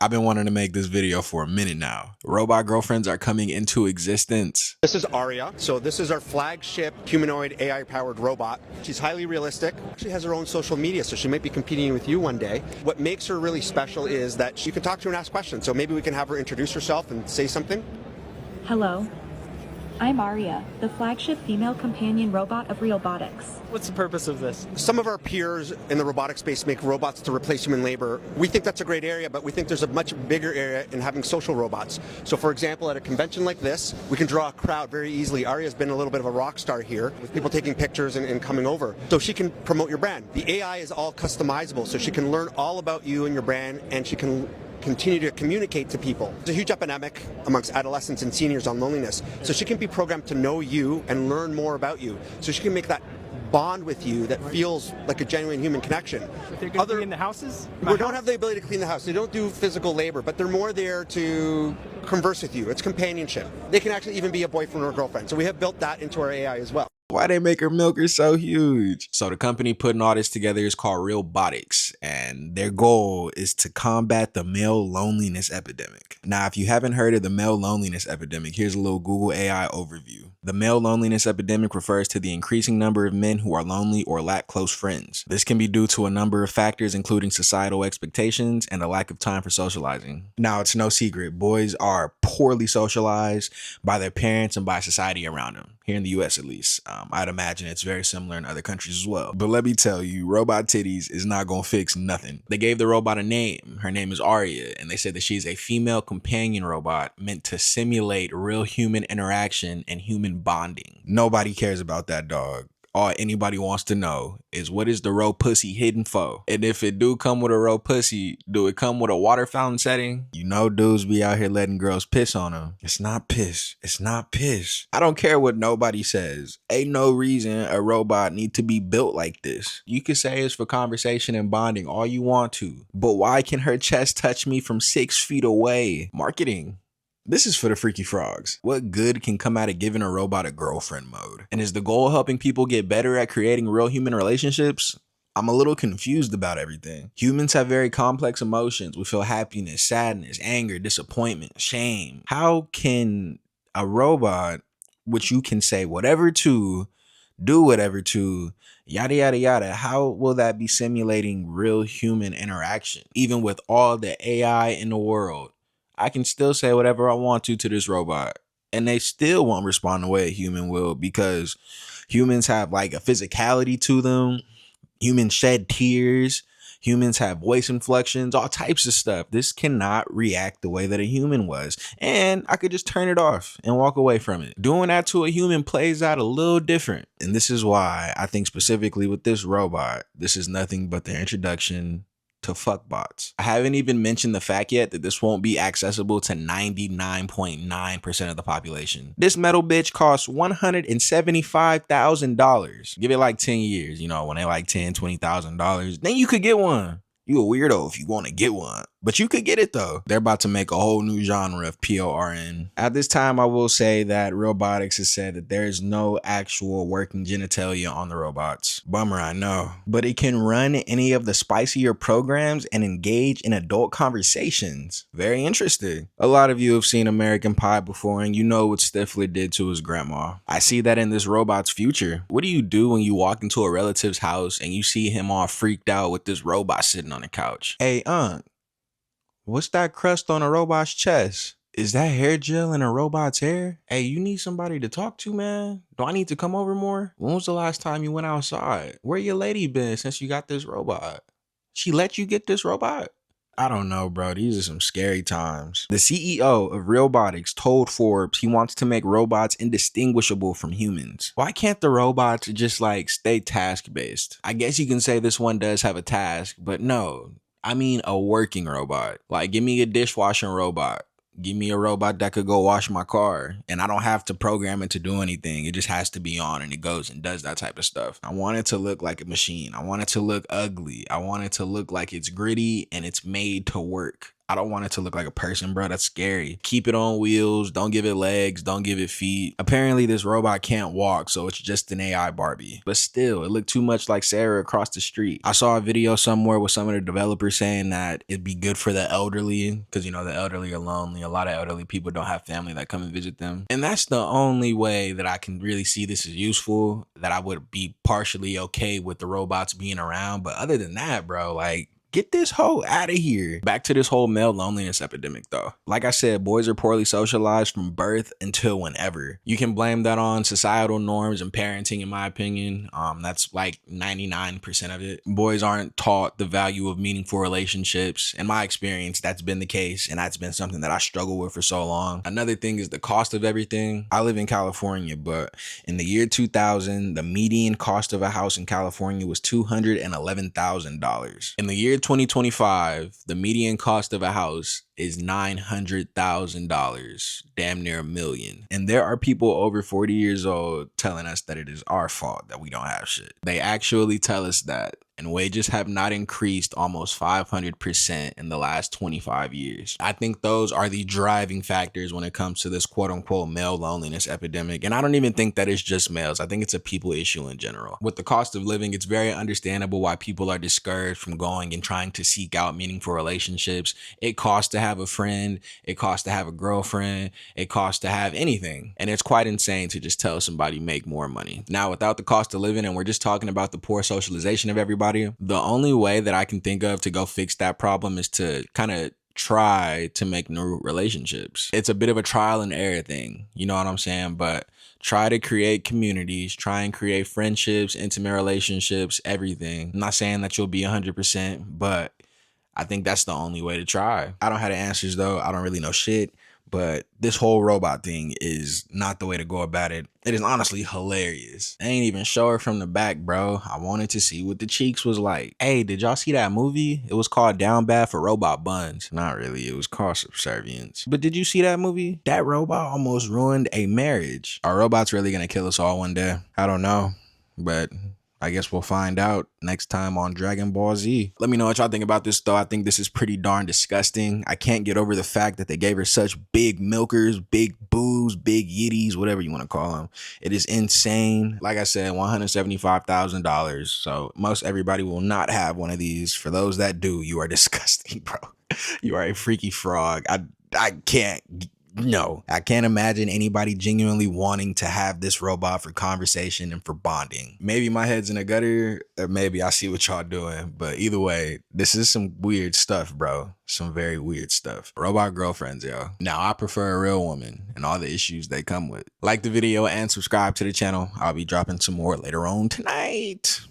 I've been wanting to make this video for a minute now. Robot girlfriends are coming into existence. This is Aria. So this is our flagship humanoid AI-powered robot. She's highly realistic. She has her own social media, so she might be competing with you one day. What makes her really special is that you can talk to her and ask questions. So maybe we can have her introduce herself and say something. Hello. I'm Aria, the flagship female companion robot of Realbotics. What's the purpose of this? Some of our peers in the robotic space make robots to replace human labor. We think that's a great area, but we think there's a much bigger area in having social robots. So for example, at a convention like this, we can draw a crowd very easily. Aria's been a little bit of a rock star here, with people taking pictures and coming over. So she can promote your brand. The AI is all customizable, so she can learn all about you and your brand, and she can continue to communicate to people. There's a huge epidemic amongst adolescents and seniors on loneliness. So she can be programmed to know you and learn more about you. So she can make that bond with you that feels like a genuine human connection. They're going to be in the houses? We don't have the ability to clean the house. They don't do physical labor, but they're more there to converse with you. It's companionship. They can actually even be a boyfriend or girlfriend. So we have built that into our AI as well. Why they make her milker so huge? So the company putting all this together is called Realbotics, and their goal is to combat the male loneliness epidemic. Now, if you haven't heard of the male loneliness epidemic, here's a little Google AI overview. The male loneliness epidemic refers to the increasing number of men who are lonely or lack close friends. This can be due to a number of factors, including societal expectations and a lack of time for socializing. Now, it's no secret, boys are poorly socialized by their parents and by society around them, here in the US at least. I'd imagine it's very similar in other countries as well. But let me tell you, robot titties is not gonna fix nothing. They gave the robot a name. Her name is Aria, and they said that she's a female companion robot meant to simulate real human interaction and human bonding. Nobody cares about that, dog. All anybody wants to know is, what is the row pussy hidden for? And if it do come with a row pussy, do it come with a water fountain setting? You know dudes be out here letting girls piss on them. It's not piss. It's not piss. I don't care what nobody says. Ain't no reason a robot need to be built like this. You could say it's for conversation and bonding all you want to, but why can her chest touch me from 6 feet away? Marketing. This is for the freaky frogs. What good can come out of giving a robot a girlfriend mode? And is the goal helping people get better at creating real human relationships? I'm a little confused about everything. Humans have very complex emotions. We feel happiness, sadness, anger, disappointment, shame. How can a robot, which you can say whatever to, do whatever to, yada, yada, yada, how will that be simulating real human interaction? Even with all the AI in the world, I can still say whatever I want to this robot, and they still won't respond the way a human will, because humans have like a physicality to them. Humans shed tears. Humans have voice inflections, all types of stuff. This cannot react the way that a human was. And I could just turn it off and walk away from it. Doing that to a human plays out a little different. And this is why I think specifically with this robot, this is nothing but the introduction to fuckbots. I haven't even mentioned the fact yet that this won't be accessible to 99.9% of the population. This metal bitch costs $175,000. Give it like 10 years, you know, when they like $10,000, $20,000, then you could get one. You a weirdo if you want to get one, but you could get it though. They're about to make a whole new genre of PORN. At this time, I will say that Realbotics has said that there is no actual working genitalia on the robots. Bummer, I know. But it can run any of the spicier programs and engage in adult conversations. Very interesting. A lot of you have seen American Pie before, and you know what Stifler did to his grandma. I see that in this robot's future. What do you do when you walk into a relative's house and you see him all freaked out with this robot sitting on the couch? Hey, what's that crust on a robot's chest? Is that hair gel in a robot's hair? Hey, you need somebody to talk to, man? Do I need to come over more? When was the last time you went outside? Where your lady been since you got this robot? She let you get this robot? I don't know, bro. These are some scary times. The CEO of Realbotics told Forbes he wants to make robots indistinguishable from humans. Why can't the robots just like stay task-based? I guess you can say this one does have a task, but no. I mean a working robot. Like, give me a dishwashing robot. Give me a robot that could go wash my car, and I don't have to program it to do anything. It just has to be on, and it goes and does that type of stuff. I want it to look like a machine. I want it to look ugly. I want it to look like it's gritty and it's made to work. I don't want it to look like a person, bro. That's scary. Keep it on wheels. Don't give it legs. Don't give it feet. Apparently, this robot can't walk, so it's just an AI Barbie. But still, it looked too much like Sarah across the street. I saw a video somewhere with some of the developers saying that it'd be good for the elderly because, you know, the elderly are lonely. A lot of elderly people don't have family that come and visit them. And that's the only way that I can really see this as useful, that I would be partially okay with the robots being around. But other than that, bro, like, get this hoe out of here. Back to this whole male loneliness epidemic though. Like I said, boys are poorly socialized from birth until whenever. You can blame that on societal norms and parenting, in my opinion. That's like 99% of it. Boys aren't taught the value of meaningful relationships. In my experience, that's been the case, and that's been something that I struggle with for so long. Another thing is the cost of everything. I live in California, but in the year 2000, the median cost of a house in California was $211,000. In the year 2025, the median cost of a house is $900,000, damn near $1 million. And there are people over 40 years old telling us that it is our fault that we don't have shit. They actually tell us that. And wages have not increased almost 500% in the last 25 years. I think those are the driving factors when it comes to this quote unquote male loneliness epidemic. And I don't even think that it's just males. I think it's a people issue in general. With the cost of living, it's very understandable why people are discouraged from going and trying to seek out meaningful relationships. It costs to have a friend. It costs to have a girlfriend. It costs to have anything. And it's quite insane to just tell somebody make more money. Now, without the cost of living, and we're just talking about the poor socialization of everybody, the only way that I can think of to go fix that problem is to kind of try to make new relationships. It's a bit of a trial and error thing, you know what I'm saying? But try to create communities, try and create friendships, intimate relationships, everything. I'm not saying that you'll be 100%, but I think that's the only way to try. I don't have the answers though. I don't really know shit. But this whole robot thing is not the way to go about it. It is honestly hilarious. They ain't even show her from the back, bro. I wanted to see what the cheeks was like. Hey, did y'all see that movie? It was called Down Bad for Robot Buns. Not really. It was called Subservience. But did you see that movie? That robot almost ruined a marriage. Are robots really gonna kill us all one day? I don't know. But I guess we'll find out next time on Dragon Ball Z. Let me know what y'all think about this though. I think this is pretty darn disgusting. I can't get over the fact that they gave her such big milkers, big boos, big yitties, whatever you want to call them. It is insane. Like I said, $175,000. So most everybody will not have one of these. For those that do, you are disgusting, bro. You are a freaky frog. I can't. No, I can't imagine anybody genuinely wanting to have this robot for conversation and for bonding. Maybe my head's in a gutter, or maybe I see what y'all doing. But either way, this is some weird stuff, bro. Some very weird stuff. Robot girlfriends, yo. Now, I prefer a real woman and all the issues they come with. Like the video and subscribe to the channel. I'll be dropping some more later on tonight.